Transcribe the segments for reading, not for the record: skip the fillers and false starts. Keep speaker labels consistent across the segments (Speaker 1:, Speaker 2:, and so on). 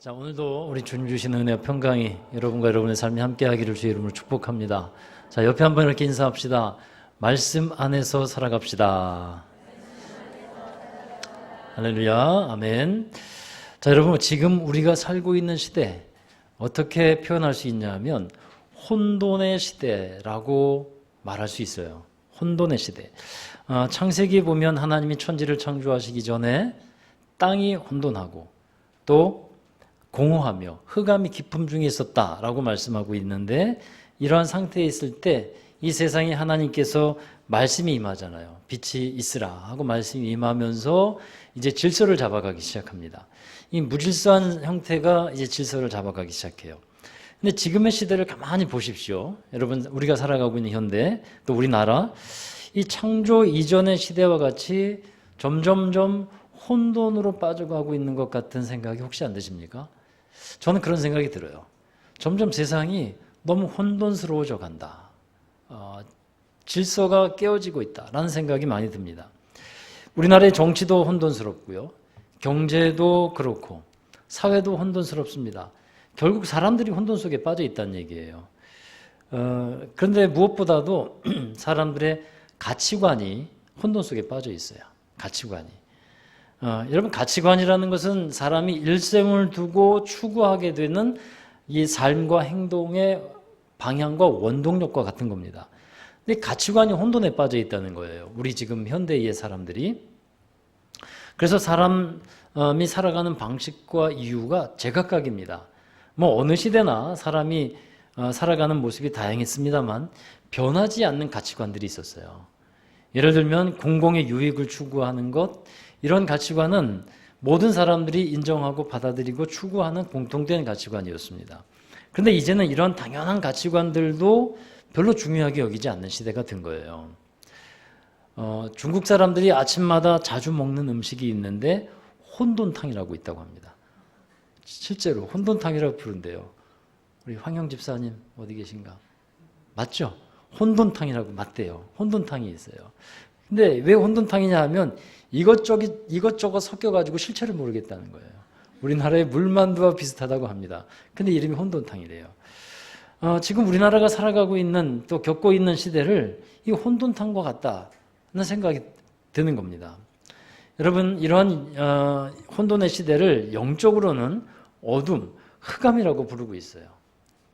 Speaker 1: 자, 오늘도 우리 주님 주시는 은혜와 평강이 여러분과 여러분의 삶에 함께하기를 주의 이름으로 축복합니다. 자, 옆에 한번 이렇게 인사합시다. 말씀 안에서 살아갑시다. 할렐루야, 아멘. 자, 여러분, 지금 우리가 살고 있는 시대 어떻게 표현할 수 있냐면 혼돈의 시대라고 말할 수 있어요. 혼돈의 시대. 창세기에 보면 하나님이 천지를 창조하시기 전에 땅이 혼돈하고 또 공허하며 흑암이 깊음 중에 있었다라고 말씀하고 있는데, 이러한 상태에 있을 때 이 세상에 하나님께서 말씀이 임하잖아요. 빛이 있으라 하고 말씀이 임하면서 이제 질서를 잡아가기 시작합니다. 이 무질서한 형태가 이제 질서를 잡아가기 시작해요. 근데 지금의 시대를 가만히 보십시오. 여러분, 우리가 살아가고 있는 현대, 또 우리나라, 이 창조 이전의 시대와 같이 점점점 혼돈으로 빠져가고 있는 것 같은 생각이 혹시 안 드십니까? 저는 그런 생각이 들어요. 점점 세상이 너무 혼돈스러워져 간다. 질서가 깨어지고 있다라는 생각이 많이 듭니다. 우리나라의 정치도 혼돈스럽고요. 경제도 그렇고 사회도 혼돈스럽습니다. 결국 사람들이 혼돈 속에 빠져 있다는 얘기예요. 그런데 무엇보다도 사람들의 가치관이 혼돈 속에 빠져 있어요. 가치관이. 여러분, 가치관이라는 것은 사람이 일생을 두고 추구하게 되는 이 삶과 행동의 방향과 원동력과 같은 겁니다. 근데 가치관이 혼돈에 빠져 있다는 거예요. 우리 지금 현대의 사람들이. 그래서 사람이 살아가는 방식과 이유가 제각각입니다. 뭐 어느 시대나 사람이 살아가는 모습이 다양했습니다만 변하지 않는 가치관들이 있었어요. 예를 들면 공공의 유익을 추구하는 것, 이런 가치관은 모든 사람들이 인정하고 받아들이고 추구하는 공통된 가치관이었습니다. 그런데 이제는 이런 당연한 가치관들도 별로 중요하게 여기지 않는 시대가 된 거예요. 중국 사람들이 아침마다 자주 먹는 음식이 있는데 혼돈탕이라고 있다고 합니다. 실제로 혼돈탕이라고 부른대요. 우리 황영 집사님 어디 계신가? 맞죠? 혼돈탕이라고 맞대요. 혼돈탕이 있어요. 근데 왜 혼돈탕이냐 하면 이것저것 섞여가지고 실체를 모르겠다는 거예요. 우리나라의 물만두와 비슷하다고 합니다. 근데 이름이 혼돈탕이래요. 지금 우리나라가 살아가고 있는, 또 겪고 있는 시대를 이 혼돈탕과 같다는 생각이 드는 겁니다. 여러분, 이러한 혼돈의 시대를 영적으로는 어둠, 흑암이라고 부르고 있어요.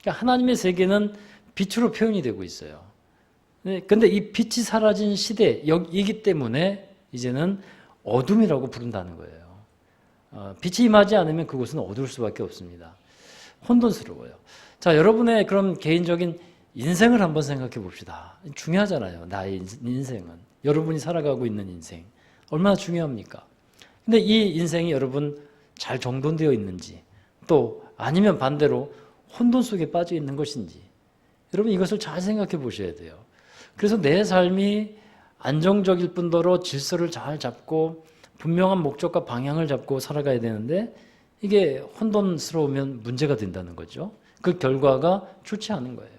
Speaker 1: 그러니까 하나님의 세계는 빛으로 표현이 되고 있어요. 그런데 이 빛이 사라진 시대이기 때문에 이제는 어둠이라고 부른다는 거예요. 빛이 임하지 않으면 그곳은 어두울 수밖에 없습니다. 혼돈스러워요. 자, 여러분의 그런 개인적인 인생을 한번 생각해 봅시다. 중요하잖아요. 나의 인생은. 여러분이 살아가고 있는 인생. 얼마나 중요합니까? 근데 이 인생이 여러분 잘 정돈되어 있는지, 또 아니면 반대로 혼돈 속에 빠져 있는 것인지, 여러분 이것을 잘 생각해 보셔야 돼요. 그래서 내 삶이 안정적일 뿐더러 질서를 잘 잡고 분명한 목적과 방향을 잡고 살아가야 되는데, 이게 혼돈스러우면 문제가 된다는 거죠. 그 결과가 좋지 않은 거예요.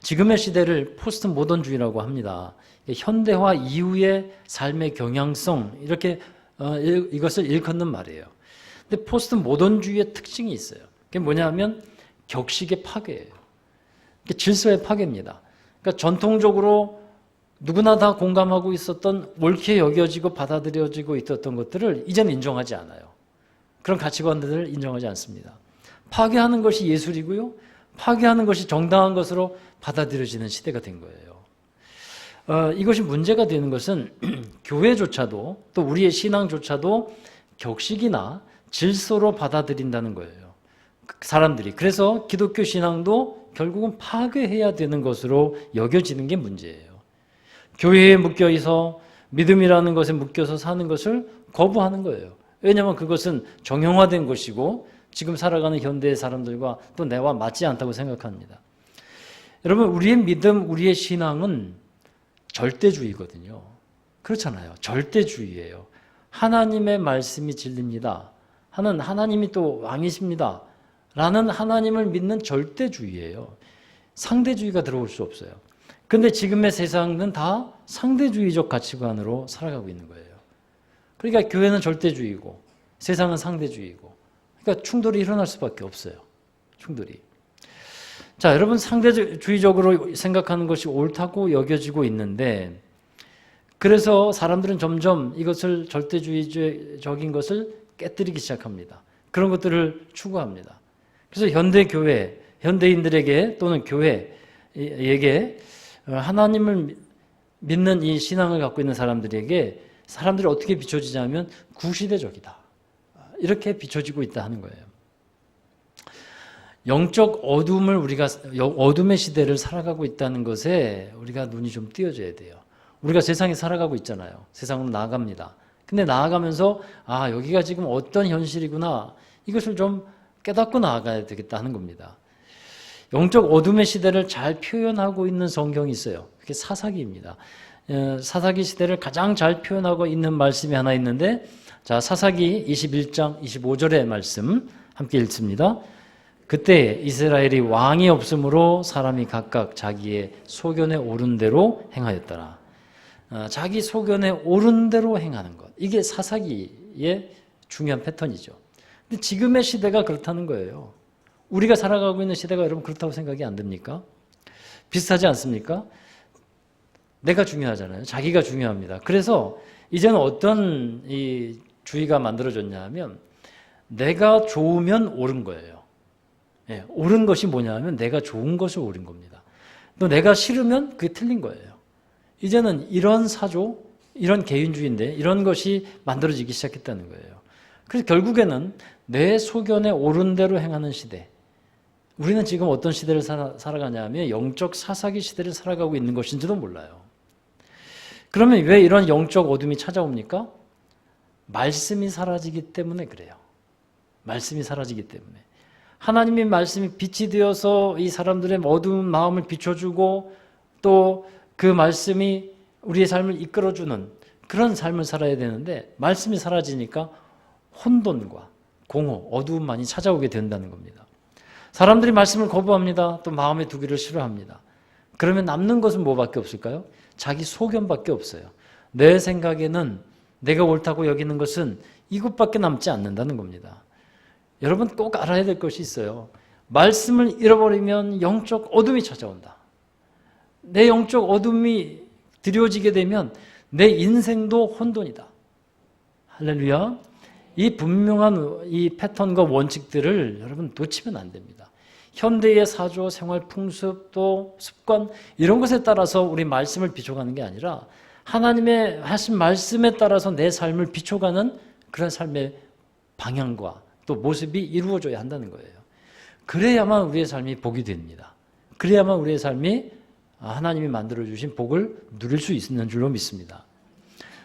Speaker 1: 지금의 시대를 포스트 모던주의라고 합니다. 현대화 이후의 삶의 경향성, 이렇게 이것을 일컫는 말이에요. 근데 포스트 모던주의의 특징이 있어요. 그게 뭐냐면 격식의 파괴예요. 질서의 파괴입니다. 그러니까 전통적으로 누구나 다 공감하고 있었던, 옳게 여겨지고 받아들여지고 있었던 것들을 이제는 인정하지 않아요. 그런 가치관들을 인정하지 않습니다. 파괴하는 것이 예술이고요, 파괴하는 것이 정당한 것으로 받아들여지는 시대가 된 거예요. 이것이 문제가 되는 것은 교회조차도, 또 우리의 신앙조차도 격식이나 질서로 받아들인다는 거예요. 사람들이. 그래서 기독교 신앙도 결국은 파괴해야 되는 것으로 여겨지는 게 문제예요. 교회에 묶여서 믿음이라는 것에 묶여서 사는 것을 거부하는 거예요. 왜냐하면 그것은 정형화된 것이고 지금 살아가는 현대의 사람들과 또 내와 맞지 않다고 생각합니다. 여러분, 우리의 믿음, 우리의 신앙은 절대주의거든요. 그렇잖아요. 절대주의예요. 하나님의 말씀이 진리입니다 하는, 하나님이 또 왕이십니다 라는 하나님을 믿는 절대주의예요. 상대주의가 들어올 수 없어요. 그런데 지금의 세상은 다 상대주의적 가치관으로 살아가고 있는 거예요. 그러니까 교회는 절대주의고 세상은 상대주의고 그러니까 충돌이 일어날 수밖에 없어요. 충돌이. 자, 여러분 상대주의적으로 생각하는 것이 옳다고 여겨지고 있는데 그래서 사람들은 점점 이것을 절대주의적인 것을 깨뜨리기 시작합니다. 그런 것들을 추구합니다. 그래서 현대교회, 현대인들에게 또는 교회에게 하나님을 믿는 이 신앙을 갖고 있는 사람들에게 사람들이 어떻게 비춰지냐면 구시대적이다. 이렇게 비춰지고 있다 하는 거예요. 영적 어둠을 우리가 어둠의 시대를 살아가고 있다는 것에 우리가 눈이 좀 띄어져야 돼요. 우리가 세상에 살아가고 있잖아요. 세상으로 나아갑니다. 근데 나아가면서 여기가 지금 어떤 현실이구나 이것을 좀 깨닫고 나아가야 되겠다 하는 겁니다. 영적 어둠의 시대를 잘 표현하고 있는 성경이 있어요. 그게 사사기입니다. 사사기 시대를 가장 잘 표현하고 있는 말씀이 하나 있는데 자, 사사기 21장 25절의 말씀 함께 읽습니다. 그때 이스라엘이 왕이 없으므로 사람이 각각 자기의 소견에 오른 대로 행하였더라. 자기 소견에 오른 대로 행하는 것. 이게 사사기의 중요한 패턴이죠. 근데 지금의 시대가 그렇다는 거예요. 우리가 살아가고 있는 시대가 여러분 그렇다고 생각이 안 듭니까? 비슷하지 않습니까? 내가 중요하잖아요. 자기가 중요합니다. 그래서 이제는 어떤 이 주의가 만들어졌냐 하면 내가 좋으면 옳은 거예요. 옳은 것이 뭐냐 하면 내가 좋은 것이 옳은 겁니다. 또 내가 싫으면 그게 틀린 거예요. 이제는 이런 사조, 이런 개인주의인데 이런 것이 만들어지기 시작했다는 거예요. 그래서 결국에는 내 소견에 옳은 대로 행하는 시대. 우리는 지금 어떤 시대를 살아가냐 하면 영적 사사기 시대를 살아가고 있는 것인지도 몰라요. 그러면 왜 이런 영적 어둠이 찾아옵니까? 말씀이 사라지기 때문에 그래요. 말씀이 사라지기 때문에. 하나님의 말씀이 빛이 되어서 이 사람들의 어두운 마음을 비춰주고 또 그 말씀이 우리의 삶을 이끌어주는 그런 삶을 살아야 되는데 말씀이 사라지니까 혼돈과 공허, 어두움만이 찾아오게 된다는 겁니다. 사람들이 말씀을 거부합니다. 또 마음에 두기를 싫어합니다. 그러면 남는 것은 뭐밖에 없을까요? 자기 소견밖에 없어요. 내 생각에는 내가 옳다고 여기는 것은 이것밖에 남지 않는다는 겁니다. 여러분 꼭 알아야 될 것이 있어요. 말씀을 잃어버리면 영적 어둠이 찾아온다. 내 영적 어둠이 드리워지게 되면 내 인생도 혼돈이다. 할렐루야. 이 분명한 이 패턴과 원칙들을 여러분 놓치면 안 됩니다. 현대의 사조, 생활 풍습, 또 습관 이런 것에 따라서 우리 말씀을 비춰가는 게 아니라 하나님의 하신 말씀에 따라서 내 삶을 비춰가는 그런 삶의 방향과 또 모습이 이루어져야 한다는 거예요. 그래야만 우리의 삶이 복이 됩니다. 그래야만 우리의 삶이 하나님이 만들어주신 복을 누릴 수 있는 줄로 믿습니다.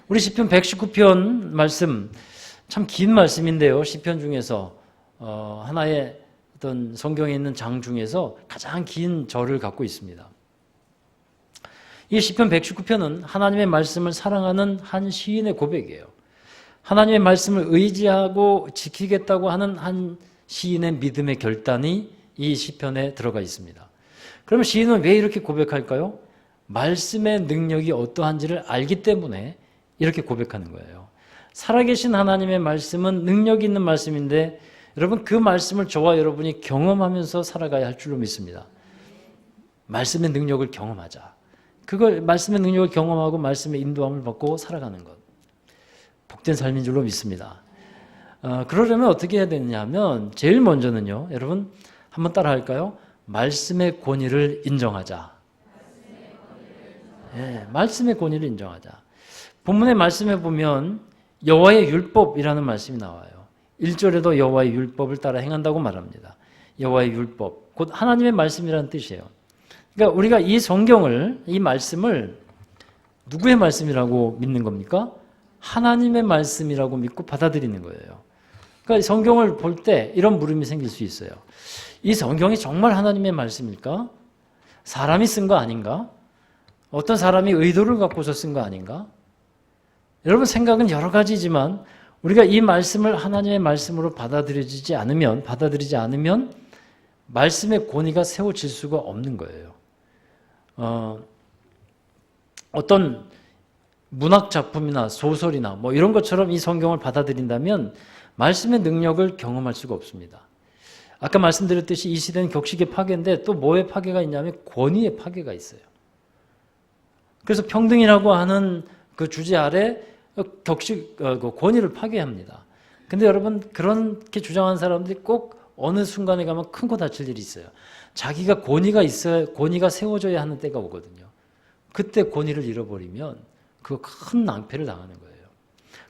Speaker 1: 우리 시편 119편 말씀 참 긴 말씀인데요. 시편 중에서 하나의 어떤 성경에 있는 장 중에서 가장 긴 절을 갖고 있습니다. 이 시편 119편은 하나님의 말씀을 사랑하는 한 시인의 고백이에요. 하나님의 말씀을 의지하고 지키겠다고 하는 한 시인의 믿음의 결단이 이 시편에 들어가 있습니다. 그러면 시인은 왜 이렇게 고백할까요? 말씀의 능력이 어떠한지를 알기 때문에 이렇게 고백하는 거예요. 살아계신 하나님의 말씀은 능력 있는 말씀인데 여러분 그 말씀을 저와 여러분이 경험하면서 살아가야 할 줄로 믿습니다. 말씀의 능력을 경험하자. 그걸 말씀의 능력을 경험하고 말씀의 인도함을 받고 살아가는 것. 복된 삶인 줄로 믿습니다. 그러려면 어떻게 해야 되느냐 하면 제일 먼저는요. 여러분 한번 따라 할까요? 말씀의 권위를 인정하자. 말씀의 권위를 인정하자. 본문의 말씀에 보면 여호와의 율법이라는 말씀이 나와요. 1절에도 여호와의 율법을 따라 행한다고 말합니다. 여호와의 율법, 곧 하나님의 말씀이라는 뜻이에요. 그러니까 우리가 이 성경을, 이 말씀을 누구의 말씀이라고 믿는 겁니까? 하나님의 말씀이라고 믿고 받아들이는 거예요. 그러니까 성경을 볼 때 이런 물음이 생길 수 있어요. 이 성경이 정말 하나님의 말씀일까? 사람이 쓴 거 아닌가? 어떤 사람이 의도를 갖고서 쓴 거 아닌가? 여러분 생각은 여러 가지지만 우리가 이 말씀을 하나님의 말씀으로 받아들이지 않으면 말씀의 권위가 세워질 수가 없는 거예요. 어떤 문학 작품이나 소설이나 뭐 이런 것처럼 이 성경을 받아들인다면 말씀의 능력을 경험할 수가 없습니다. 아까 말씀드렸듯이 이 시대는 격식의 파괴인데 또 뭐의 파괴가 있냐면 권위의 파괴가 있어요. 그래서 평등이라고 하는 그 주제 아래 권위를 파괴합니다. 근데 여러분 그렇게 주장하는 사람들이 꼭 어느 순간에 가면 큰 거 다칠 일이 있어요. 자기가 권위가 있어야 권위가 세워져야 하는 때가 오거든요. 그때 권위를 잃어버리면 그거 큰 낭패를 당하는 거예요.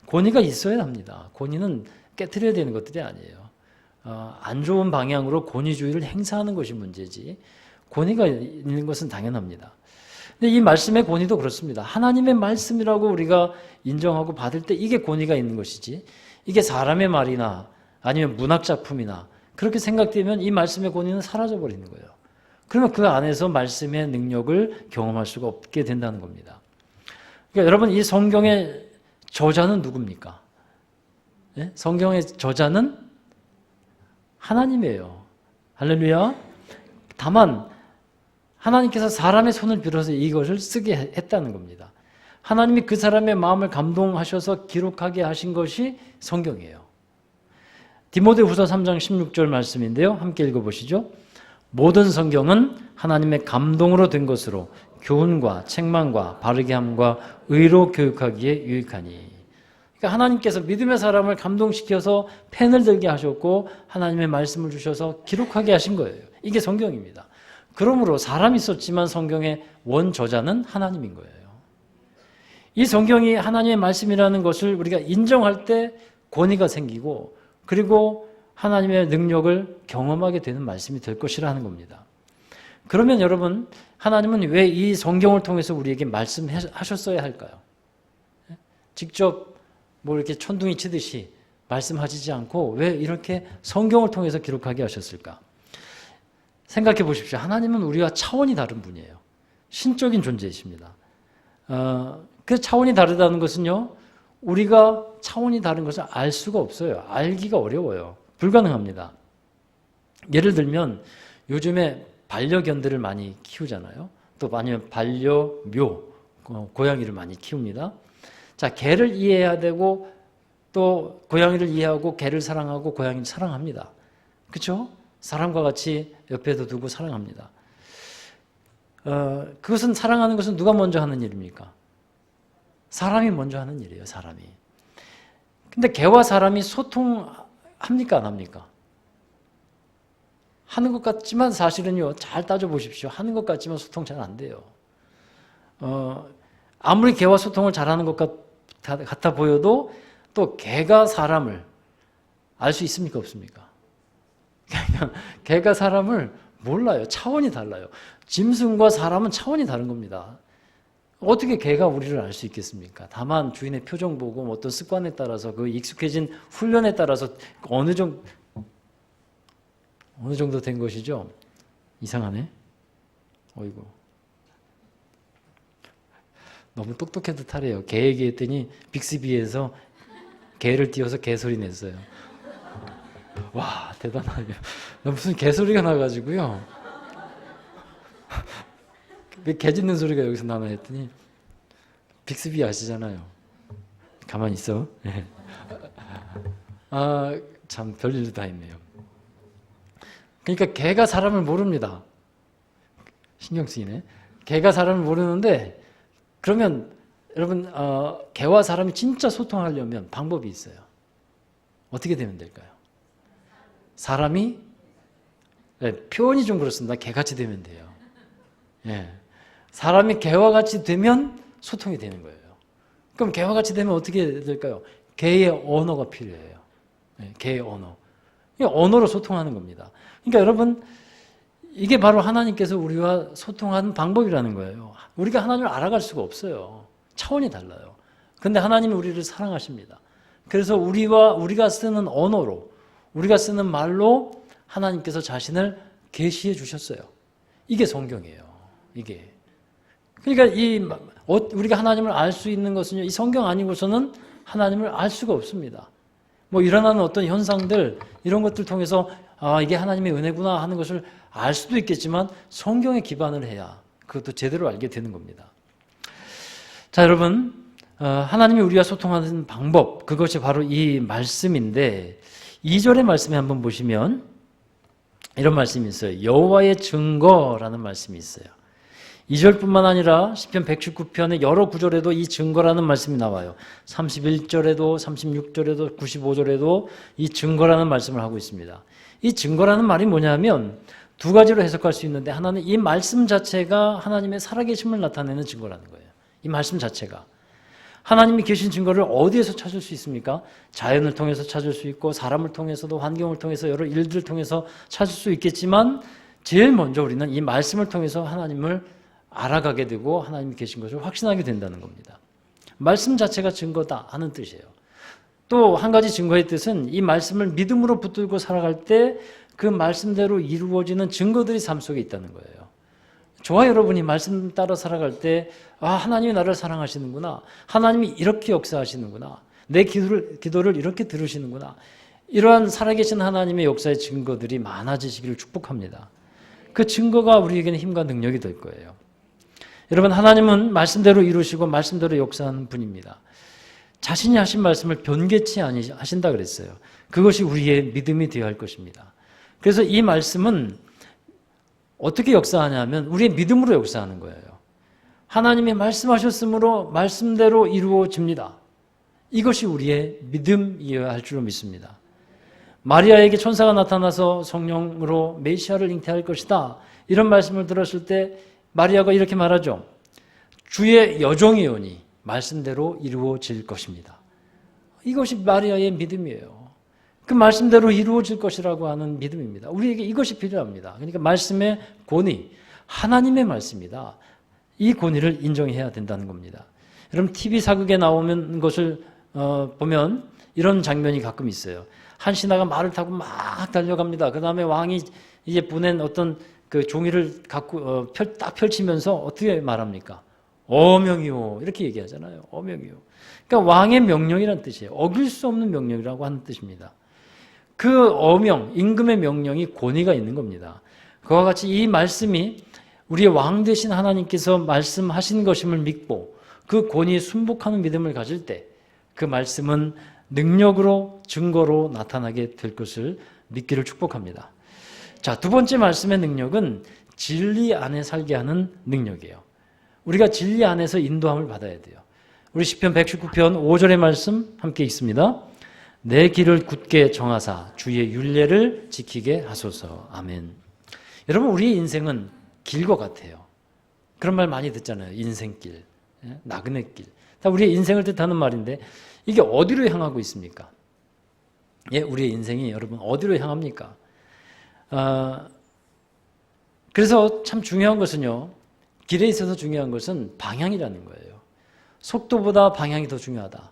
Speaker 1: 권위가 있어야 합니다. 권위는 깨트려야 되는 것들이 아니에요. 안 좋은 방향으로 권위주의를 행사하는 것이 문제지 권위가 있는 것은 당연합니다. 근데 이 말씀의 권위도 그렇습니다. 하나님의 말씀이라고 우리가 인정하고 받을 때 이게 권위가 있는 것이지 이게 사람의 말이나 아니면 문학작품이나 그렇게 생각되면 이 말씀의 권위는 사라져버리는 거예요. 그러면 그 안에서 말씀의 능력을 경험할 수가 없게 된다는 겁니다. 그러니까 여러분 이 성경의 저자는 누굽니까? 네? 성경의 저자는 하나님이에요. 할렐루야. 다만 하나님께서 사람의 손을 빌어서 이것을 쓰게 했다는 겁니다. 하나님이 그 사람의 마음을 감동하셔서 기록하게 하신 것이 성경이에요. 디모데후서 3장 16절 말씀인데요. 함께 읽어보시죠. 모든 성경은 하나님의 감동으로 된 것으로 교훈과 책망과 바르게 함과 의로 교육하기에 유익하니. 그러니까 하나님께서 믿음의 사람을 감동시켜서 펜을 들게 하셨고 하나님의 말씀을 주셔서 기록하게 하신 거예요. 이게 성경입니다. 그러므로 사람이 썼지만 성경의 원저자는 하나님인 거예요. 이 성경이 하나님의 말씀이라는 것을 우리가 인정할 때 권위가 생기고 그리고 하나님의 능력을 경험하게 되는 말씀이 될 것이라는 겁니다. 그러면 여러분 하나님은 왜 이 성경을 통해서 우리에게 말씀하셨어야 할까요? 직접 뭐 이렇게 천둥이 치듯이 말씀하시지 않고 왜 이렇게 성경을 통해서 기록하게 하셨을까? 생각해 보십시오. 하나님은 우리와 차원이 다른 분이에요. 신적인 존재이십니다. 그 차원이 다르다는 것은요. 우리가 차원이 다른 것을 알 수가 없어요. 알기가 어려워요. 불가능합니다. 예를 들면 요즘에 반려견들을 많이 키우잖아요. 또 아니면 반려묘, 고양이를 많이 키웁니다. 자, 개를 이해해야 되고 또 고양이를 이해하고 개를 사랑하고 고양이를 사랑합니다. 그렇죠? 사람과 같이 옆에도 두고 사랑합니다. 그것은 사랑하는 것은 누가 먼저 하는 일입니까? 사람이 먼저 하는 일이에요. 사람이. 근데 개와 사람이 소통합니까? 안 합니까? 하는 것 같지만 사실은요. 잘 따져보십시오. 하는 것 같지만 소통 잘 안 돼요. 아무리 개와 소통을 잘하는 것 같아 보여도 또 개가 사람을 알 수 있습니까? 없습니까? 개가 사람을 몰라요. 차원이 달라요. 짐승과 사람은 차원이 다른 겁니다. 어떻게 개가 우리를 알 수 있겠습니까? 다만 주인의 표정 보고 어떤 습관에 따라서 그 익숙해진 훈련에 따라서 어느 정도 된 것이죠. 이상하네. 어이구. 너무 똑똑한 듯하래요. 개 얘기했더니 빅스비에서 개를 띄워서 개소리 냈어요. 와, 대단하네요. 무슨 개소리가 나가지고요. 왜 개 짖는 소리가 여기서 나나 했더니 빅스비 아시잖아요. 가만히 있어. 참 별일도 다 있네요. 그러니까 개가 사람을 모릅니다. 신경 쓰이네. 개가 사람을 모르는데 그러면 여러분 개와 사람이 진짜 소통하려면 방법이 있어요. 어떻게 되면 될까요? 사람이 표현이 좀 그렇습니다. 개같이 되면 돼요. 예. 사람이 개와 같이 되면 소통이 되는 거예요. 그럼 개와 같이 되면 어떻게 될까요? 개의 언어가 필요해요. 예, 개의 언어. 언어로 소통하는 겁니다. 그러니까 여러분 이게 바로 하나님께서 우리와 소통하는 방법이라는 거예요. 우리가 하나님을 알아갈 수가 없어요. 차원이 달라요. 그런데 하나님이 우리를 사랑하십니다. 그래서 우리가 쓰는 언어로 우리가 쓰는 말로 하나님께서 자신을 계시해 주셨어요. 이게 성경이에요. 이게. 그러니까 우리가 하나님을 알 수 있는 것은요. 이 성경 아니고서는 하나님을 알 수가 없습니다. 뭐 일어나는 어떤 현상들 이런 것들 통해서 이게 하나님의 은혜구나 하는 것을 알 수도 있겠지만 성경에 기반을 해야 그것도 제대로 알게 되는 겁니다. 자, 여러분 하나님이 우리와 소통하는 방법 그것이 바로 이 말씀인데 2절의 말씀에 한번 보시면 이런 말씀이 있어요. 여호와의 증거라는 말씀이 있어요. 2절뿐만 아니라 시편 119편의 여러 구절에도 이 증거라는 말씀이 나와요. 31절에도 36절에도 95절에도 이 증거라는 말씀을 하고 있습니다. 이 증거라는 말이 뭐냐면 두 가지로 해석할 수 있는데, 하나는 이 말씀 자체가 하나님의 살아계심을 나타내는 증거라는 거예요. 이 말씀 자체가. 하나님이 계신 증거를 어디에서 찾을 수 있습니까? 자연을 통해서 찾을 수 있고 사람을 통해서도, 환경을 통해서, 여러 일들을 통해서 찾을 수 있겠지만 제일 먼저 우리는 이 말씀을 통해서 하나님을 알아가게 되고 하나님이 계신 것을 확신하게 된다는 겁니다. 말씀 자체가 증거다 하는 뜻이에요. 또 한 가지 증거의 뜻은 이 말씀을 믿음으로 붙들고 살아갈 때 그 말씀대로 이루어지는 증거들이 삶 속에 있다는 거예요. 저와 여러분이 말씀 따라 살아갈 때 하나님이 나를 사랑하시는구나, 하나님이 이렇게 역사하시는구나, 내 기도를 이렇게 들으시는구나, 이러한 살아계신 하나님의 역사의 증거들이 많아지시기를 축복합니다. 그 증거가 우리에게는 힘과 능력이 될 거예요. 여러분, 하나님은 말씀대로 이루시고 말씀대로 역사하는 분입니다. 자신이 하신 말씀을 변개치 아니하신다 그랬어요. 그것이 우리의 믿음이 되어야 할 것입니다. 그래서 이 말씀은 어떻게 역사하냐면 우리의 믿음으로 역사하는 거예요. 하나님이 말씀하셨으므로 말씀대로 이루어집니다. 이것이 우리의 믿음이어야 할 줄로 믿습니다. 마리아에게 천사가 나타나서 성령으로 메시아를 잉태할 것이다, 이런 말씀을 들었을 때 마리아가 이렇게 말하죠. 주의 여종이오니 말씀대로 이루어질 것입니다. 이것이 마리아의 믿음이에요. 그 말씀대로 이루어질 것이라고 하는 믿음입니다. 우리에게 이것이 필요합니다. 그러니까 말씀의 권위, 하나님의 말씀이다, 이 권위를 인정해야 된다는 겁니다. 여러분, TV 사극에 나오는 것을 보면 이런 장면이 가끔 있어요. 한 신하가 말을 타고 막 달려갑니다. 그 다음에 왕이 이제 보낸 어떤 그 종이를 갖고 딱 펼치면서 어떻게 말합니까? 어명이요, 이렇게 얘기하잖아요. 어명이요. 그러니까 왕의 명령이라는 뜻이에요. 어길 수 없는 명령이라고 하는 뜻입니다. 그 어명, 임금의 명령이 권위가 있는 겁니다. 그와 같이 이 말씀이 우리의 왕 되신 하나님께서 말씀하신 것임을 믿고 그 권위에 순복하는 믿음을 가질 때 그 말씀은 능력으로, 증거로 나타나게 될 것을 믿기를 축복합니다. 자, 두 번째 말씀의 능력은 진리 안에 살게 하는 능력이에요. 우리가 진리 안에서 인도함을 받아야 돼요. 우리 시편 119편 5절의 말씀 함께 읽습니다. 내 길을 굳게 정하사 주의 율례를 지키게 하소서. 아멘. 여러분, 우리의 인생은 길과 같아요. 그런 말 많이 듣잖아요. 인생길, 나그네길. 다 우리의 인생을 뜻하는 말인데 이게 어디로 향하고 있습니까? 예, 우리의 인생이 여러분 어디로 향합니까? 그래서 참 중요한 것은요, 길에 있어서 중요한 것은 방향이라는 거예요. 속도보다 방향이 더 중요하다.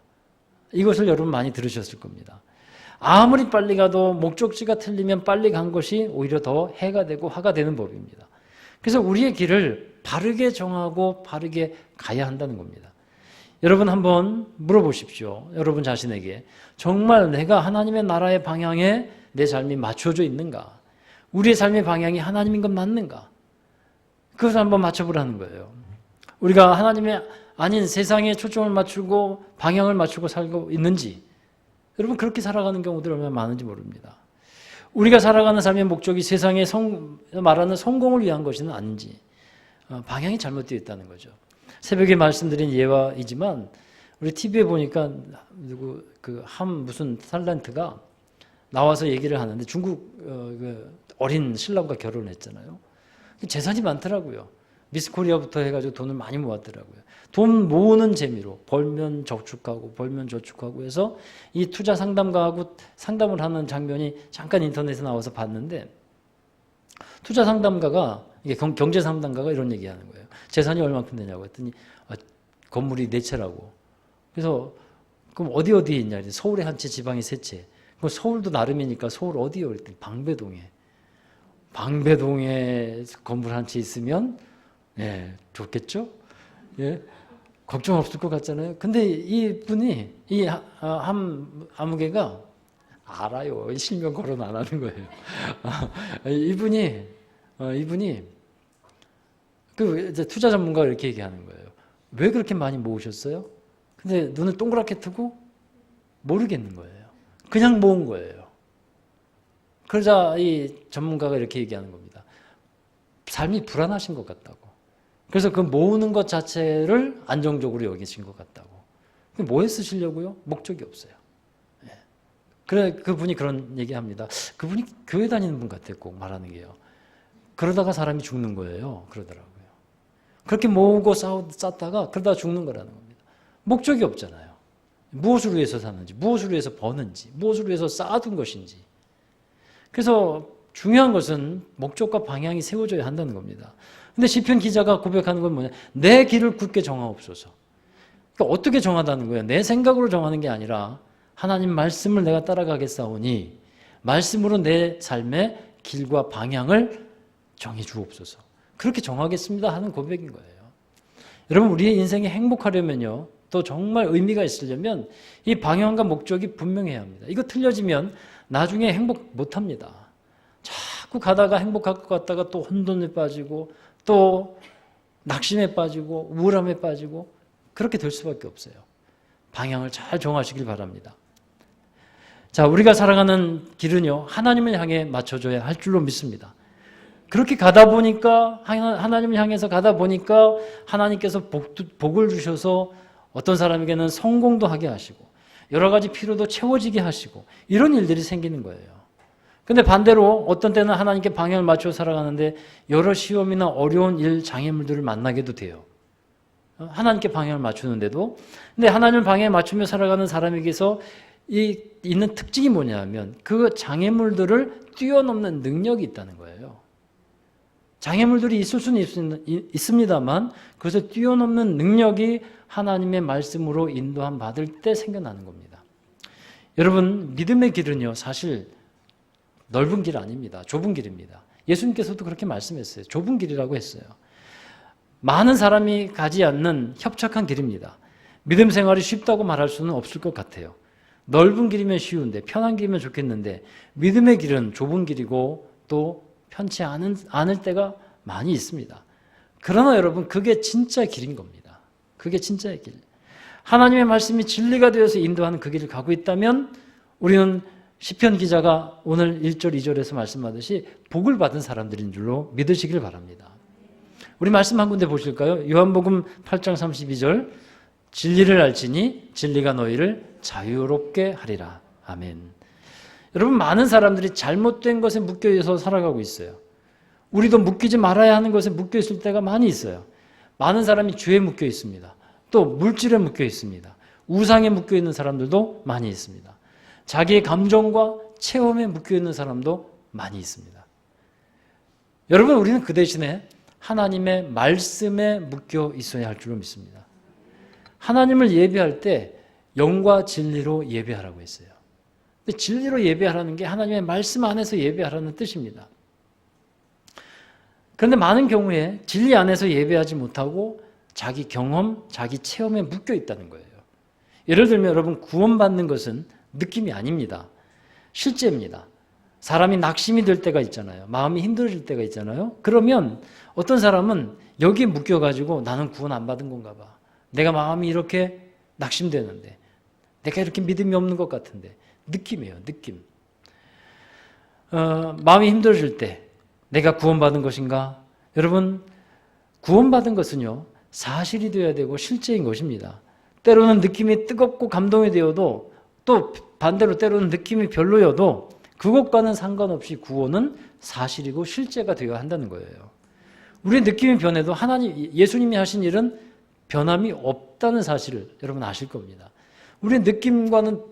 Speaker 1: 이것을 여러분 많이 들으셨을 겁니다. 아무리 빨리 가도 목적지가 틀리면 빨리 간 것이 오히려 더 해가 되고 화가 되는 법입니다. 그래서 우리의 길을 바르게 정하고 바르게 가야 한다는 겁니다. 여러분 한번 물어보십시오. 여러분 자신에게 정말 내가 하나님의 나라의 방향에 내 삶이 맞춰져 있는가? 우리의 삶의 방향이 하나님인 것 맞는가? 그것을 한번 맞춰보라는 거예요. 우리가 하나님의 아닌 세상에 초점을 맞추고 방향을 맞추고 살고 있는지, 여러분 그렇게 살아가는 경우들이 얼마나 많은지 모릅니다. 우리가 살아가는 삶의 목적이 세상에 말하는 성공을 위한 것은 아닌지, 방향이 잘못되어 있다는 거죠. 새벽에 말씀드린 예화이지만 우리 TV에 보니까 무슨 탤런트가 나와서 얘기를 하는데 중국 어린 신랑과 결혼했잖아요. 재산이 많더라고요. 미스 코리아부터 해가지고 돈을 많이 모았더라고요. 돈 모으는 재미로 벌면 저축하고 벌면 저축하고 해서 이 투자 상담가하고 상담을 하는 장면이 잠깐 인터넷에 나와서 봤는데, 투자 상담가가, 이게 경제 상담가가 이런 얘기하는 거예요. 재산이 얼마큼 되냐고 했더니 건물이 4채라고. 그래서 그럼 어디에 있냐? 서울에 한 채, 지방에 3채. 그럼 서울도 나름이니까 서울 어디요? 그랬더니 방배동에 건물 한 채 있으면 좋겠죠? 예, 걱정 없을 것 같잖아요. 근데 이 분이, 아무개가 알아요. 실명 거론 안 하는 거예요. 이분이 투자 전문가가 이렇게 얘기하는 거예요. 왜 그렇게 많이 모으셨어요? 근데 눈을 동그랗게 뜨고 모르겠는 거예요. 그냥 모은 거예요. 그러자 이 전문가가 이렇게 얘기하는 겁니다. 삶이 불안하신 것 같다고. 그래서 그 모으는 것 자체를 안정적으로 여기신 것 같다고. 뭐에 쓰시려고요? 목적이 없어요. 그래, 그분이 그런 얘기합니다. 그분이 교회 다니는 분 같아요. 꼭 말하는 게요. 그러다가 사람이 죽는 거예요. 그러더라고요. 그렇게 모으고 쌓다가 그러다가 죽는 거라는 겁니다. 목적이 없잖아요. 무엇을 위해서 사는지, 무엇을 위해서 버는지, 무엇을 위해서 쌓아둔 것인지. 그래서 중요한 것은 목적과 방향이 세워져야 한다는 겁니다. 근데 시편 기자가 고백하는 건 뭐냐? 내 길을 굳게 정하옵소서. 그러니까 어떻게 정하다는 거예요? 내 생각으로 정하는 게 아니라 하나님 말씀을 내가 따라가겠사오니 말씀으로 내 삶의 길과 방향을 정해 주옵소서. 그렇게 정하겠습니다 하는 고백인 거예요. 여러분, 우리의 인생이 행복하려면요, 또 정말 의미가 있으려면 이 방향과 목적이 분명해야 합니다. 이거 틀려지면 나중에 행복 못합니다. 자꾸 가다가 행복할 것 같다가 또 혼돈에 빠지고 또 낙심에 빠지고 우울함에 빠지고 그렇게 될 수밖에 없어요. 방향을 잘 정하시길 바랍니다. 자, 우리가 살아가는 길은요, 하나님을 향해 맞춰줘야 할 줄로 믿습니다. 그렇게 가다 보니까, 하나님을 향해서 가다 보니까 하나님께서 복을 주셔서 어떤 사람에게는 성공도 하게 하시고 여러 가지 필요도 채워지게 하시고 이런 일들이 생기는 거예요. 근데 반대로 어떤 때는 하나님께 방향을 맞춰 살아가는데 여러 시험이나 어려운 일, 장애물들을 만나게도 돼요. 하나님께 방향을 맞추는데도. 근데 하나님을 방향에 맞추며 살아가는 사람에게서 있는 특징이 뭐냐면 그 장애물들을 뛰어넘는 능력이 있다는 거예요. 장애물들이 있을 수는 있습니다만 그것을 뛰어넘는 능력이 하나님의 말씀으로 인도함 받을 때 생겨나는 겁니다. 여러분, 믿음의 길은요, 사실 넓은 길 아닙니다. 좁은 길입니다. 예수님께서도 그렇게 말씀했어요. 좁은 길이라고 했어요. 많은 사람이 가지 않는 협착한 길입니다. 믿음 생활이 쉽다고 말할 수는 없을 것 같아요. 넓은 길이면 쉬운데, 편한 길이면 좋겠는데 믿음의 길은 좁은 길이고 또 편치 않을 때가 많이 있습니다. 그러나 여러분, 그게 진짜 길인 겁니다. 그게 진짜의 길. 하나님의 말씀이 진리가 되어서 인도하는 그 길을 가고 있다면 우리는 시편 기자가 오늘 1절, 2절에서 말씀하듯이 복을 받은 사람들인 줄로 믿으시길 바랍니다. 우리 말씀 한 군데 보실까요? 요한복음 8장 32절, 진리를 알지니 진리가 너희를 자유롭게 하리라. 아멘. 여러분, 많은 사람들이 잘못된 것에 묶여서 살아가고 있어요. 우리도 묶이지 말아야 하는 것에 묶여 있을 때가 많이 있어요. 많은 사람이 죄에 묶여 있습니다. 또 물질에 묶여 있습니다. 우상에 묶여 있는 사람들도 많이 있습니다. 자기의 감정과 체험에 묶여 있는 사람도 많이 있습니다. 여러분, 우리는 그 대신에 하나님의 말씀에 묶여 있어야 할 줄로 믿습니다. 하나님을 예배할 때 영과 진리로 예배하라고 했어요. 근데 진리로 예배하라는 게 하나님의 말씀 안에서 예배하라는 뜻입니다. 그런데 많은 경우에 진리 안에서 예배하지 못하고 자기 경험, 자기 체험에 묶여 있다는 거예요. 예를 들면 여러분, 구원받는 것은 느낌이 아닙니다. 실제입니다. 사람이 낙심이 될 때가 있잖아요. 마음이 힘들어질 때가 있잖아요. 그러면 어떤 사람은 여기에 묶여가지고 나는 구원 안 받은 건가 봐. 내가 마음이 이렇게 낙심되는데, 내가 이렇게 믿음이 없는 것 같은데. 느낌이에요, 느낌. 마음이 힘들어질 때 내가 구원받은 것인가? 여러분, 구원받은 것은요, 사실이 되어야 되고 실제인 것입니다. 때로는 느낌이 뜨겁고 감동이 되어도 또 반대로 때로는 느낌이 별로여도 그것과는 상관없이 구원은 사실이고 실제가 되어야 한다는 거예요. 우리의 느낌이 변해도 예수님이 하신 일은 변함이 없다는 사실을 여러분 아실 겁니다. 우리의 느낌과는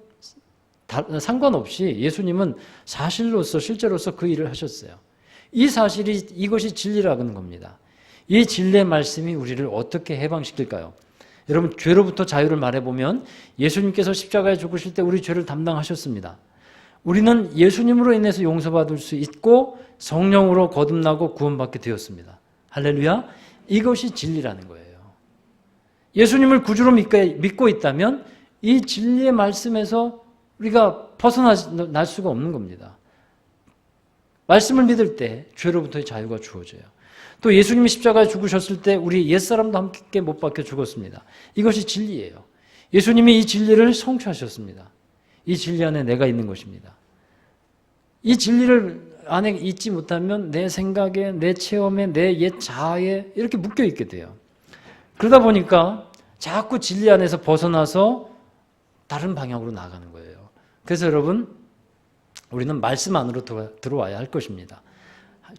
Speaker 1: 상관없이 예수님은 사실로서 실제로서 그 일을 하셨어요. 이 사실이 이것이 진리라는 겁니다. 이 진리의 말씀이 우리를 어떻게 해방시킬까요? 여러분, 죄로부터 자유를 말해보면 예수님께서 십자가에 죽으실 때 우리 죄를 담당하셨습니다. 우리는 예수님으로 인해서 용서받을 수 있고 성령으로 거듭나고 구원받게 되었습니다. 할렐루야. 이것이 진리라는 거예요. 예수님을 구주로 믿고 있다면 이 진리의 말씀에서 우리가 벗어날 수가 없는 겁니다. 말씀을 믿을 때 죄로부터의 자유가 주어져요. 또 예수님이 십자가에 죽으셨을 때 우리 옛사람도 함께 못 박혀 죽었습니다. 이것이 진리예요. 예수님이 이 진리를 성취하셨습니다. 이 진리 안에 내가 있는 것입니다. 이 진리를 안에 있지 못하면 내 생각에, 내 체험에, 내 옛 자아에 이렇게 묶여 있게 돼요. 그러다 보니까 자꾸 진리 안에서 벗어나서 다른 방향으로 나가는 거예요. 그래서 여러분, 우리는 말씀 안으로 들어와야 할 것입니다.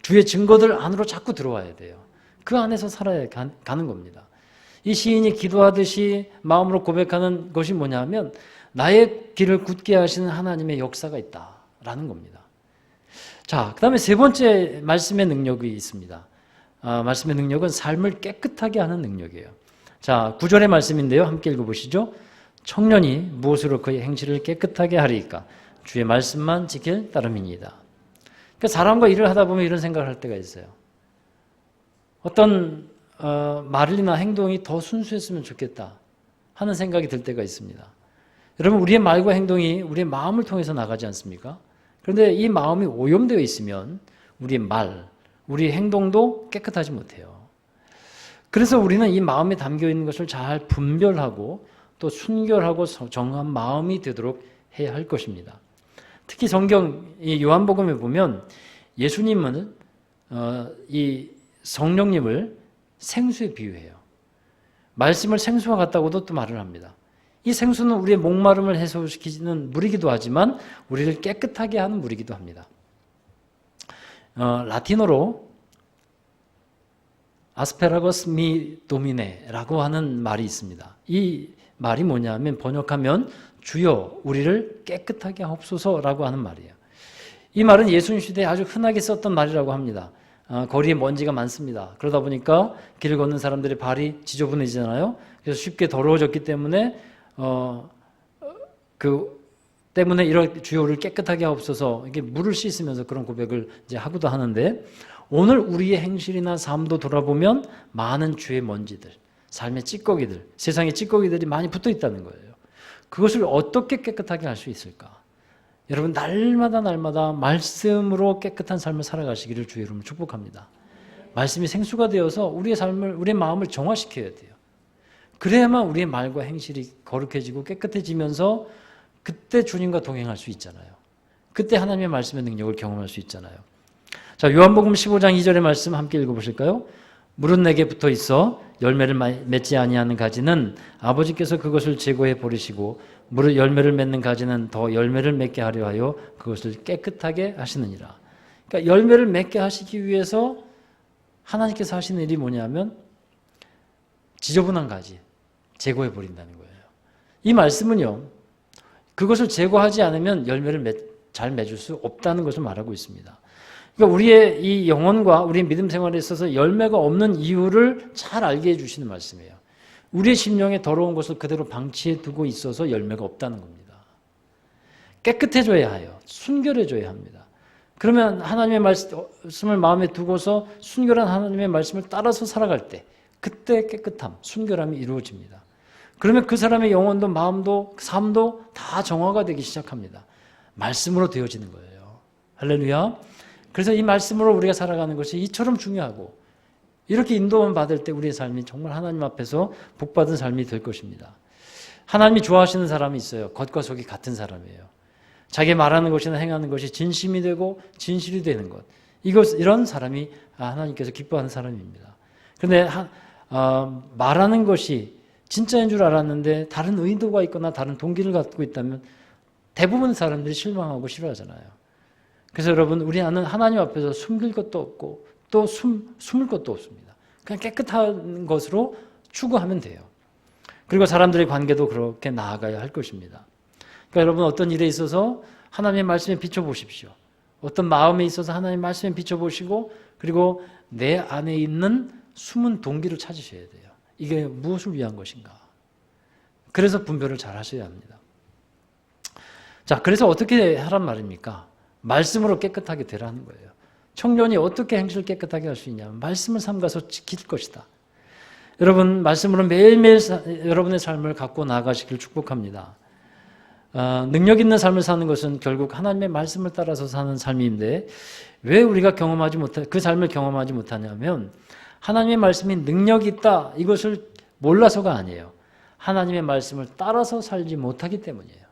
Speaker 1: 주의 증거들 안으로 자꾸 들어와야 돼요. 그 안에서 살아야 가는 겁니다. 이 시인이 기도하듯이 마음으로 고백하는 것이 뭐냐면 나의 길을 굳게 하시는 하나님의 역사가 있다라는 겁니다. 자, 그 다음에 세 번째 말씀의 능력이 있습니다. 말씀의 능력은 삶을 깨끗하게 하는 능력이에요. 자, 9절의 말씀인데요. 함께 읽어보시죠. 청년이 무엇으로 그의 행실을 깨끗하게 하리이까? 주의 말씀만 지킬 따름이니이다. 그러니까 사람과 일을 하다 보면 이런 생각을 할 때가 있어요. 어떤 말이나 행동이 더 순수했으면 좋겠다 하는 생각이 들 때가 있습니다. 여러분, 우리의 말과 행동이 우리의 마음을 통해서 나가지 않습니까? 그런데 이 마음이 오염되어 있으면 우리의 말, 우리의 행동도 깨끗하지 못해요. 그래서 우리는 이 마음에 담겨 있는 것을 잘 분별하고 또 순결하고 정한 마음이 되도록 해야 할 것입니다. 특히 성경 이 요한복음에 보면 예수님은 이 성령님을 생수에 비유해요. 말씀을 생수와 같다고도 또 말을 합니다. 이 생수는 우리의 목마름을 해소시키는 물이기도 하지만 우리를 깨끗하게 하는 물이기도 합니다. 라틴어로 아스페라거스 미 도미네라고 하는 말이 있습니다. 이 말이 뭐냐면 번역하면 주여 우리를 깨끗하게 하옵소서라고 하는 말이에요. 이 말은 예수님 시대에 아주 흔하게 썼던 말이라고 합니다. 거리에 먼지가 많습니다. 그러다 보니까 길을 걷는 사람들의 발이 지저분해지잖아요. 그래서 쉽게 더러워졌기 때문에 이런 주여를 깨끗하게 하옵소서 이게 물을 씻으면서 그런 고백을 이제 하고도 하는데 오늘 우리의 행실이나 삶도 돌아보면 많은 죄의 먼지들, 삶의 찌꺼기들, 세상의 찌꺼기들이 많이 붙어 있다는 거예요. 그것을 어떻게 깨끗하게 할 수 있을까? 여러분 날마다 말씀으로 깨끗한 삶을 살아가시기를 주의 이름으로 축복합니다. 말씀이 생수가 되어서 우리의 마음을 정화시켜야 돼요. 그래야만 우리의 말과 행실이 거룩해지고 깨끗해지면서 그때 주님과 동행할 수 있잖아요. 그때 하나님의 말씀의 능력을 경험할 수 있잖아요. 자, 요한복음 15장 2절의 말씀 함께 읽어보실까요? 물은 내게 붙어 있어 열매를 맺지 아니하는 가지는 아버지께서 그것을 제거해 버리시고 열매를 맺는 가지는 더 열매를 맺게 하려 하여 그것을 깨끗하게 하시느니라. 그러니까 열매를 맺게 하시기 위해서 하나님께서 하시는 일이 뭐냐면 지저분한 가지 제거해 버린다는 거예요. 이 말씀은요, 그것을 제거하지 않으면 열매를 잘 맺을 수 없다는 것을 말하고 있습니다. 그러니까 우리의 이 영혼과 우리의 믿음 생활에 있어서 열매가 없는 이유를 잘 알게 해주시는 말씀이에요. 우리의 심령에 더러운 것을 그대로 방치해 두고 있어서 열매가 없다는 겁니다. 깨끗해져야 해요. 순결해져야 합니다. 그러면 하나님의 말씀을 마음에 두고서 순결한 하나님의 말씀을 따라서 살아갈 때 그때 깨끗함, 순결함이 이루어집니다. 그러면 그 사람의 영혼도 마음도 삶도 다 정화가 되기 시작합니다. 말씀으로 되어지는 거예요. 할렐루야. 그래서 이 말씀으로 우리가 살아가는 것이 이처럼 중요하고 이렇게 인도만 받을 때 우리의 삶이 정말 하나님 앞에서 복받은 삶이 될 것입니다. 하나님이 좋아하시는 사람이 있어요. 겉과 속이 같은 사람이에요. 자기 말하는 것이나 행하는 것이 진심이 되고 진실이 되는 것. 이런 사람이 하나님께서 기뻐하는 사람입니다. 그런데 말하는 것이 진짜인 줄 알았는데 다른 의도가 있거나 다른 동기를 갖고 있다면 대부분 사람들이 실망하고 싫어하잖아요. 그래서 여러분, 우리는 하나님 앞에서 숨길 것도 없고 또 숨을 것도 없습니다. 그냥 깨끗한 것으로 추구하면 돼요. 그리고 사람들의 관계도 그렇게 나아가야 할 것입니다. 그러니까 여러분, 어떤 일에 있어서 하나님의 말씀에 비춰보십시오. 어떤 마음에 있어서 하나님의 말씀에 비춰보시고 그리고 내 안에 있는 숨은 동기를 찾으셔야 돼요. 이게 무엇을 위한 것인가? 그래서 분별을 잘 하셔야 합니다. 자, 그래서 어떻게 하란 말입니까? 말씀으로 깨끗하게 되라는 거예요. 청년이 어떻게 행실을 깨끗하게 할 수 있냐면 말씀을 삼가서 지킬 것이다. 여러분, 말씀으로 매일매일 여러분의 삶을 갖고 나아가시길 축복합니다. 능력 있는 삶을 사는 것은 결국 하나님의 말씀을 따라서 사는 삶인데 왜 우리가 그 삶을 경험하지 못하냐면 하나님의 말씀이 능력이 있다 이것을 몰라서가 아니에요. 하나님의 말씀을 따라서 살지 못하기 때문이에요.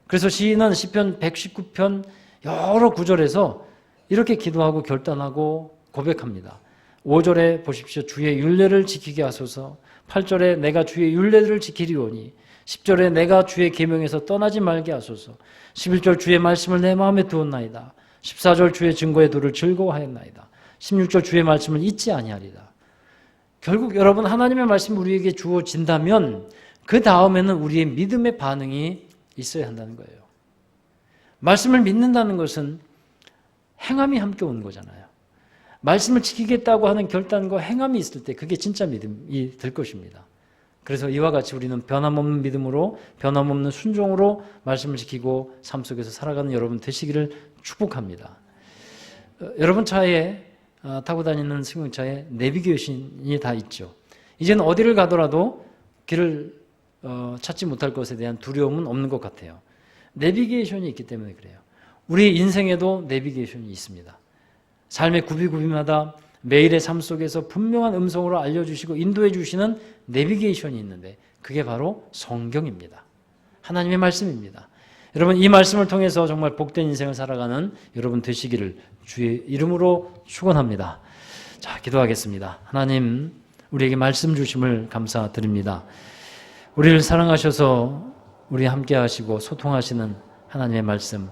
Speaker 1: 그래서 시인은 시편 119편 여러 구절에서 이렇게 기도하고 결단하고 고백합니다. 5절에 보십시오. 주의 율례를 지키게 하소서. 8절에 내가 주의 율례를 지키리오니. 10절에 내가 주의 계명에서 떠나지 말게 하소서. 11절 주의 말씀을 내 마음에 두었나이다. 14절 주의 증거의 도를 즐거워하였나이다. 16절 주의 말씀을 잊지 아니하리다. 결국 여러분, 하나님의 말씀이 우리에게 주어진다면 그 다음에는 우리의 믿음의 반응이 있어야 한다는 거예요. 말씀을 믿는다는 것은 행함이 함께 오는 거잖아요. 말씀을 지키겠다고 하는 결단과 행함이 있을 때 그게 진짜 믿음이 될 것입니다. 그래서 이와 같이 우리는 변함없는 믿음으로, 변함없는 순종으로 말씀을 지키고 삶 속에서 살아가는 여러분 되시기를 축복합니다. 여러분 차에 타고 다니는 승용차에 내비게이션이 다 있죠. 이제는 어디를 가더라도 길을 찾지 못할 것에 대한 두려움은 없는 것 같아요. 내비게이션이 있기 때문에 그래요. 우리 인생에도 내비게이션이 있습니다. 삶의 구비구비마다 매일의 삶 속에서 분명한 음성으로 알려주시고 인도해 주시는 내비게이션이 있는데 그게 바로 성경입니다. 하나님의 말씀입니다. 여러분, 이 말씀을 통해서 정말 복된 인생을 살아가는 여러분 되시기를 주의 이름으로 축원합니다. 자, 기도하겠습니다. 하나님, 우리에게 말씀 주심을 감사드립니다. 우리를 사랑하셔서 우리 함께 하시고 소통하시는 하나님의 말씀,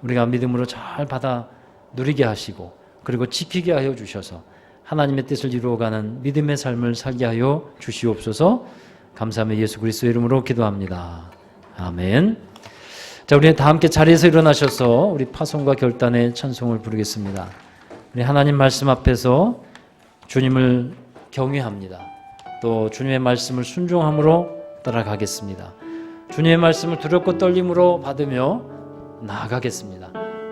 Speaker 1: 우리가 믿음으로 잘 받아 누리게 하시고 그리고 지키게 하여 주셔서 하나님의 뜻을 이루어가는 믿음의 삶을 살게 하여 주시옵소서. 감사하며 예수 그리스도의 이름으로 기도합니다. 아멘. 자, 우리 다 함께 자리에서 일어나셔서 우리 파송과 결단의 찬송을 부르겠습니다. 우리 하나님 말씀 앞에서 주님을 경외합니다. 또 주님의 말씀을 순종함으로 따라가겠습니다. 주님의 말씀을 두렵고 떨림으로 받으며 나아가겠습니다.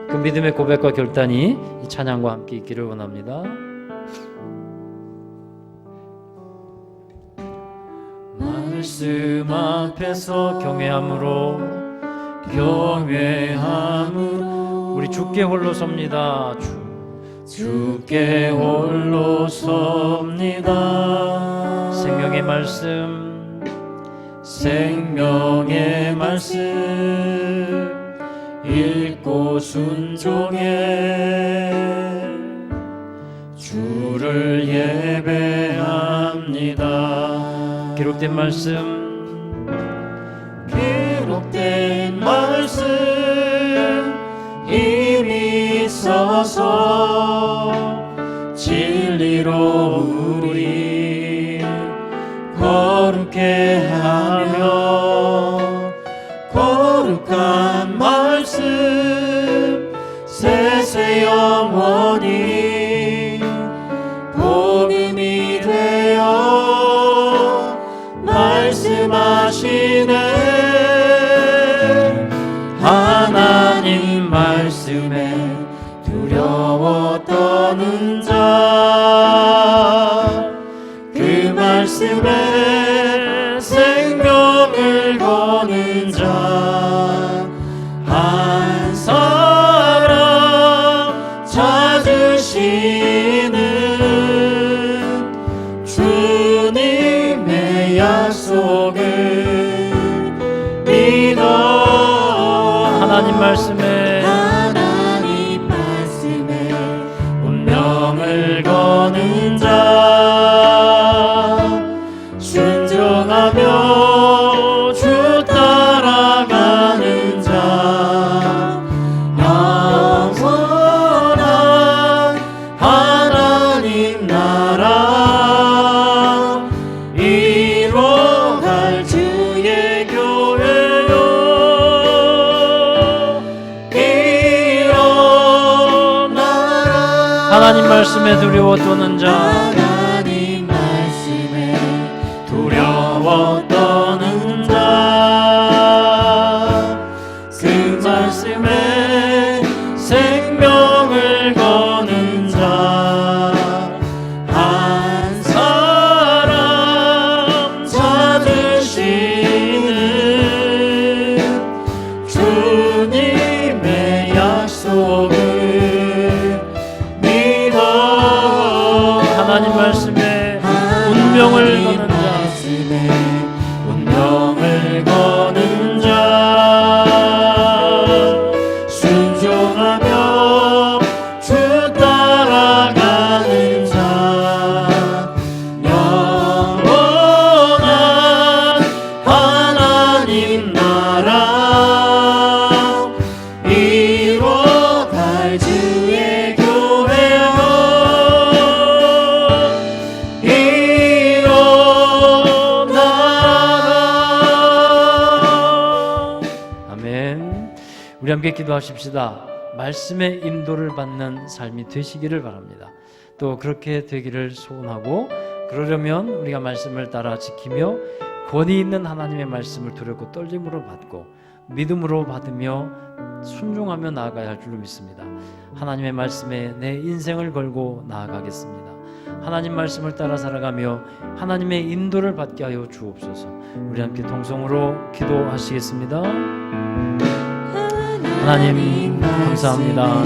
Speaker 1: 그 믿음의 고백과 결단이 이 찬양과 함께 있기를 원합니다. 말씀 앞에서 경외함으로 우리 주께 홀로 섭니다. 주께 홀로 섭니다. 생명의 말씀 읽고 순종해 주를 예배합니다. 기록된 말씀 이미 있어서 진리로 우리 거룩해 하며 거룩한 말씀 세세 영원히 복음이 되어 말씀하시네. 하나님 말씀에 두려워 떠는 자, 그 말씀에 생명을 거는 자, 한 사람 찾으시는 주님의 약속을 믿어. 하나님 말씀에 운명을 거는 자, 순종하며 주 따라가는 자, 영원한 하나님 나라 이뤄갈 주의 교회요. 하나님 말씀에 두려워 떠는 자, 하나님 말씀에 두려워 떠는 자, 그 말씀에 생명을 거는 자, 한 사람 찾으시는 주님의 약속을 하나님 함께 기도하십시다. 말씀의 인도를 받는 삶이 되시기를 바랍니다. 또 그렇게 되기를 소원하고, 그러려면 우리가 말씀을 따라 지키며 권위 있는 하나님의 말씀을 두렵고 떨림으로 받고 믿음으로 받으며 순종하며 나아가야 할 줄로 믿습니다. 하나님의 말씀에 내 인생을 걸고 나아가겠습니다. 하나님 말씀을 따라 살아가며 하나님의 인도를 받게 하여 주옵소서. 우리 함께 동성으로 기도하시겠습니다. 하나님 감사합니다.